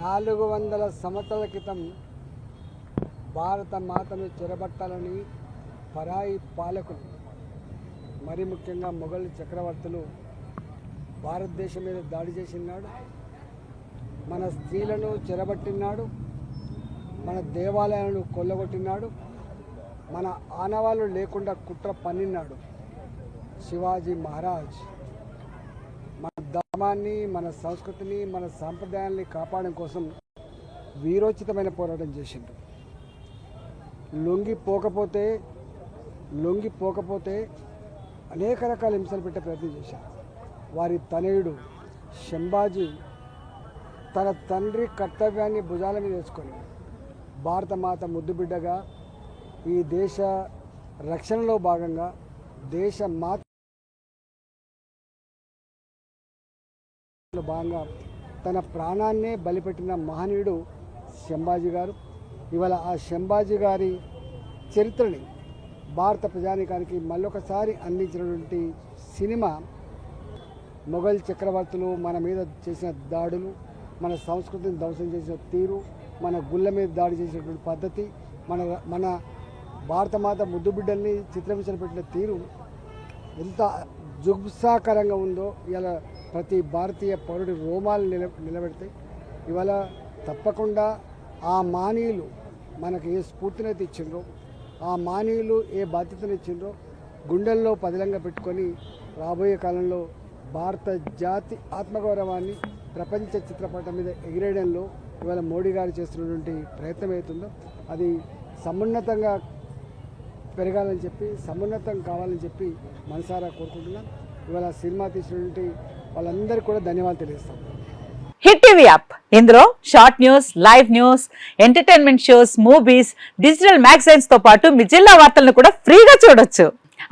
400 సంవత్సరాల క్రితం భారత మాతను చెరబట్టాలని పరాయి పాలకులు, మరి ముఖ్యంగా మొఘల్ చక్రవర్తులు భారతదేశం మీద దాడి చేసినాడు. మన స్త్రీలను చెరబట్టినాడు, మన దేవాలయాలను కొల్లగొట్టినాడు, మన ఆనవాళ్ళు లేకుండా కుట్ర పన్నినాడు. శివాజీ మహారాజ్ మన ధర్మాన్ని, మన సంస్కృతిని, మన సాంప్రదాయాన్ని కాపాడడం కోసం వీరోచితమైన పోరాటం చేసిండు. లొంగిపోకపోతే అనేక రకాల హింసలు పెట్టే ప్రయత్నం చేశారు. వారి తనయుడు శంభాజీ తన తండ్రి కర్తవ్యాన్ని భుజాల మీద వేసుకొని భారతమాత ముద్దుబిడ్డగా ఈ దేశ రక్షణలో భాగంగా దేశ మాత భాగంగా తన ప్రాణాన్నే బలిపెట్టిన మహనీయుడు శంభాజీ గారు. ఇవాళ ఆ శంభాజీ గారి చరిత్రని భారత ప్రజానీకానికి మళ్ళొకసారి అందించినటువంటి సినిమా మొఘల్ చక్రవర్తులు మన మీద చేసిన దాడులు, మన సంస్కృతిని ధ్వంసం చేసిన తీరు, మన గుళ్ళ మీద దాడి చేసినటువంటి పద్ధతి, మన భారతమాత ముద్దుబిడ్డల్ని చిత్రహింసలు పెట్టిన తీరు ఎంత జుగుప్సాకరంగా ఉందో ఇలా ప్రతి భారతీయ పౌరుడి రోమాలు నిలబెడతాయి. ఇవాళ తప్పకుండా ఆ మానీయులు మనకు ఏ స్ఫూర్తినైతే ఇచ్చిండ్రో, ఆ మానీయులు ఏ బాధ్యతను ఇచ్చిండ్రో గుండెల్లో పదిలంగా పెట్టుకొని రాబోయే కాలంలో భారత జాతి ఆత్మగౌరవాన్ని ప్రపంచ చిత్రపటం మీద ఎగిరేయడంలో ఇవాళ మోడీ గారు చేస్తున్నటువంటి ప్రయత్నం అవుతుందో అది సమున్నతంగా పెరగాలని చెప్పి, సమున్నతం కావాలని చెప్పి మనసారా కోరుకుంటున్నాం. ఇవాళ సినిమా తీసినటువంటి వాళ్ళందరికీ కూడా ధన్యవాదాలు తెలియజేస్తాం. హిట్ టీవీ యాప్, ఇందులో short news, live news, entertainment shows, movies, digital magazines తో పాటు మీ జిల్లా వార్తలను కూడా ఫ్రీగా చూడొచ్చు.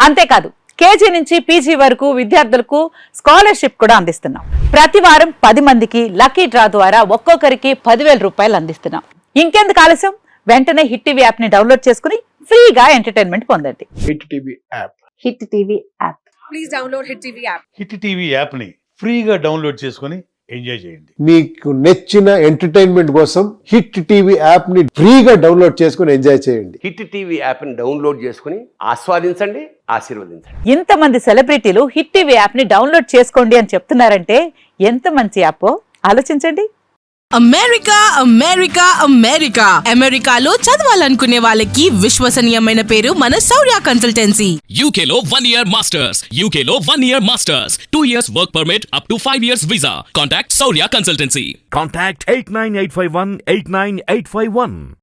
అంతేకాదు కేజీ నుంచి పీజీ వరకు విద్యార్థులకు స్కాలర్షిప్ కూడా అందిస్తున్నాం. ప్రతి వారం 10 మందికి లక్కీ డ్రా ద్వారా ఒక్కొక్కరికి 10,000 రూపాయలు అందిస్తున్నాం. ఇంకెందుకు ఆలస్యం, వెంటనే హిట్ టీవీ యాప్ ని డౌన్లోడ్ చేసుకుని ఫ్రీగా ఎంటర్టైన్మెంట్ పొందండి. Hit TV app. Hit TV app. Please download hit TV app. Hit TV app ని ఫ్రీగా డౌన్లోడ్ చేసుకుని ఎంజాయ్ చేయండి. మీకు నచ్చిన ఎంటర్టైన్మెంట్ కోసం హిట్ టీవీ యాప్ ని ఫ్రీగా డౌన్లోడ్ చేసుకుని ఎంజాయ్ చేయండి. హిట్ టీవీ యాప్ ని డౌన్లోడ్ చేసుకుని ఆస్వాదించండి, ఆశీర్వదించండి. ఇంతమంది సెలబ్రిటీలు హిట్ టీవీ యాప్ ని డౌన్లోడ్ చేసుకోండి అని చెప్తున్నారంటే ఎంత మంచి యాప్ ఆలోచించండి. అమెరికాలో చదవాలనుకునే వాళ్ళకి విశ్వసనీయమైన పేరు మన శౌర్య కన్సల్టెన్సీ. UK లో 1 year masters, 2 years work permit up to 5 years visa. Contact Saurya Consultancy. Contact 89851 89851.